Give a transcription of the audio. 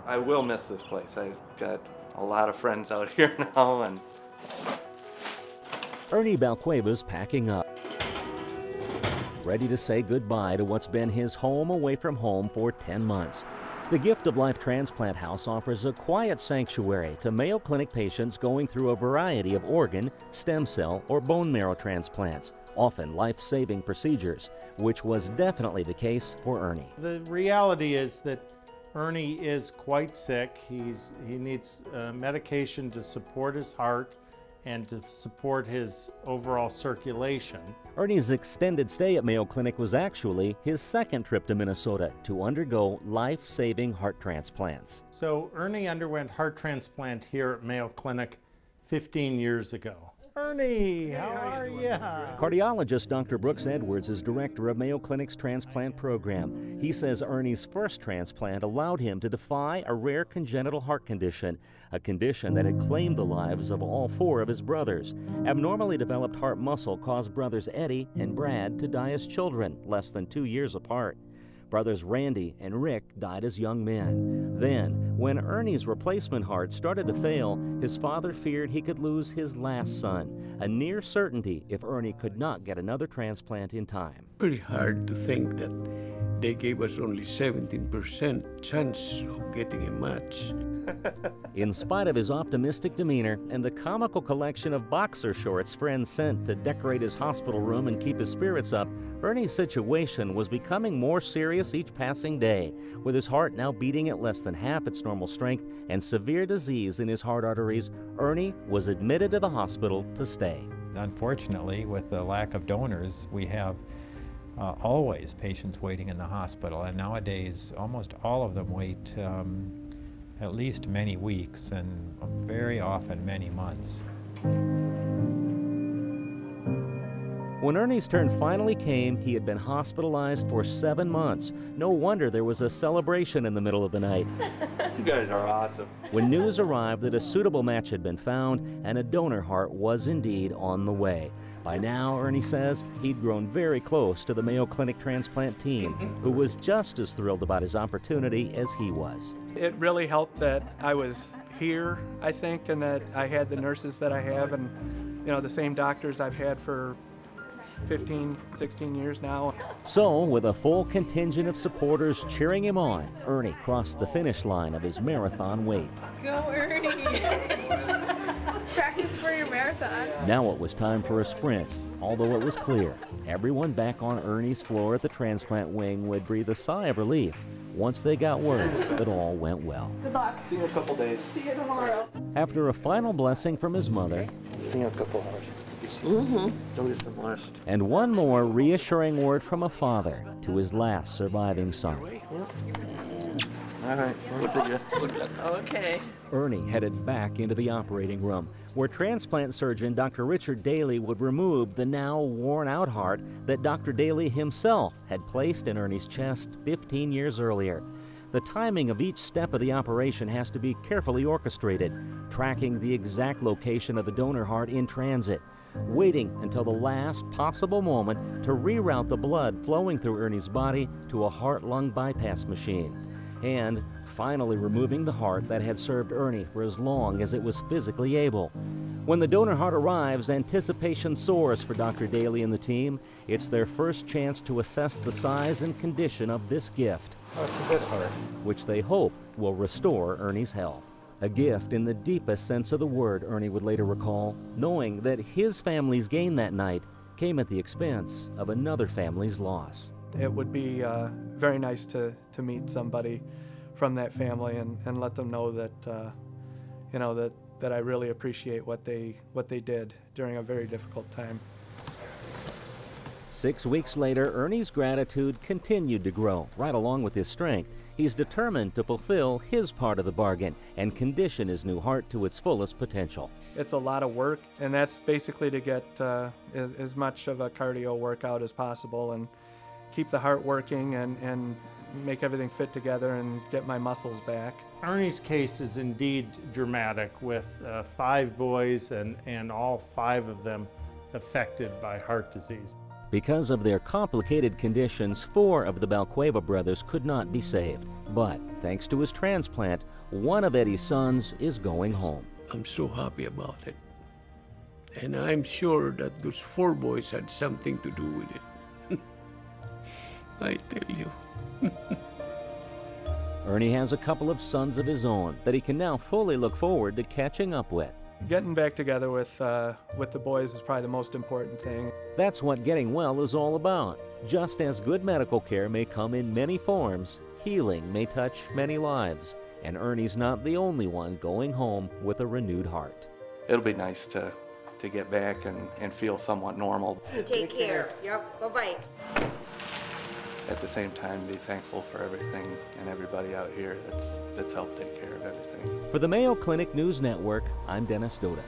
I will miss this place. I've got a lot of friends out here now. And Ernie Balcueva's packing up, ready to say goodbye to what's been his home away from home for 10 months. The Gift of Life Transplant House offers a quiet sanctuary to Mayo Clinic patients going through a variety of organ, stem cell, or bone marrow transplants, often life-saving procedures, which was definitely the case for Ernie. The reality is that Ernie is quite sick. He needs medication to support his heart and to support his overall circulation. Ernie's extended stay at Mayo Clinic was actually his second trip to Minnesota to undergo life-saving heart transplants. So Ernie underwent heart transplant here at Mayo Clinic 15 years ago. Ernie, how are you? Cardiologist Dr. Brooks Edwards is director of Mayo Clinic's transplant program. He says Ernie's first transplant allowed him to defy a rare congenital heart condition, a condition that had claimed the lives of all 4 of his brothers. Abnormally developed heart muscle caused brothers Eddie and Brad to die as children, less than 2 years apart. Brothers Randy and Rick died as young men. Then, when Ernie's replacement heart started to fail, his father feared he could lose his last son, a near certainty if Ernie could not get another transplant in time. Pretty hard to think that they gave us only 17% chance of getting a match. In spite of his optimistic demeanor and the comical collection of boxer shorts friends sent to decorate his hospital room and keep his spirits up, Ernie's situation was becoming more serious each passing day, with his heart now beating at less than half its normal strength and severe disease in his heart arteries. Ernie was admitted to the hospital to stay. Unfortunately, with the lack of donors, we have always patients waiting in the hospital, and nowadays almost all of them wait at least many weeks and very often many months. When Ernie's turn finally came, he had been hospitalized for 7 months. No wonder there was a celebration in the middle of the night. you guys are awesome. When news arrived that a suitable match had been found and a donor heart was indeed on the way. By now, Ernie says, he'd grown very close to the Mayo Clinic transplant team, who was just as thrilled about his opportunity as he was. It really helped that I was here, I think, and that I had the nurses that I have and, you know, the same doctors I've had for 15, 16 years now. So, with a full contingent of supporters cheering him on, Ernie crossed the finish line of his marathon wait. Go, Ernie! Practice for your marathon. Now it was time for a sprint, although it was clear everyone back on Ernie's floor at the transplant wing would breathe a sigh of relief once they got word that all went well. Good luck. See you in a couple days. See you tomorrow. After a final blessing from his mother, See you in a couple hours. Notice the last. and one more reassuring word from a father to his last surviving son, All right, we'll see you. Okay. Ernie headed back into the operating room, where transplant surgeon Dr. Richard Daly would remove the now worn-out heart that Dr. Daly himself had placed in Ernie's chest 15 years earlier. The timing of each step of the operation has to be carefully orchestrated, tracking the exact location of the donor heart in transit, waiting until the last possible moment to reroute the blood flowing through Ernie's body to a heart-lung bypass machine, and finally removing the heart that had served Ernie for as long as it was physically able. When the donor heart arrives, anticipation soars for Dr. Daly and the team. It's their first chance to assess the size and condition of this gift, Oh, it's a good heart. which they hope will restore Ernie's health. A gift in the deepest sense of the word, Ernie would later recall, knowing that his family's gain that night came at the expense of another family's loss. It would be very nice to meet somebody from that family and let them know that, you know, that I really appreciate what they did during a very difficult time. 6 weeks later, Ernie's gratitude continued to grow, right along with his strength. He's determined to fulfill his part of the bargain and condition his new heart to its fullest potential. It's a lot of work, and that's basically to get as much of a cardio workout as possible and keep the heart working and make everything fit together and get my muscles back. Ernie's case is indeed dramatic, with 5 boys and all 5 of them affected by heart disease. Because of their complicated conditions, 4 of the Balcueva brothers could not be saved. But thanks to his transplant, one of Eddie's sons is going home. I'm so happy about it. And I'm sure that those 4 boys had something to do with it. I tell you. Ernie has a couple of sons of his own that he can now fully look forward to catching up with. Getting back together with the boys is probably the most important thing. That's what getting well is all about. Just as good medical care may come in many forms, healing may touch many lives. And Ernie's not the only one going home with a renewed heart. It'll be nice to get back and feel somewhat normal. Take care. Yep. Bye-bye. At the same time, be thankful for everything and everybody out here that's helped take care of everything. For the Mayo Clinic News Network, I'm Dennis Doda.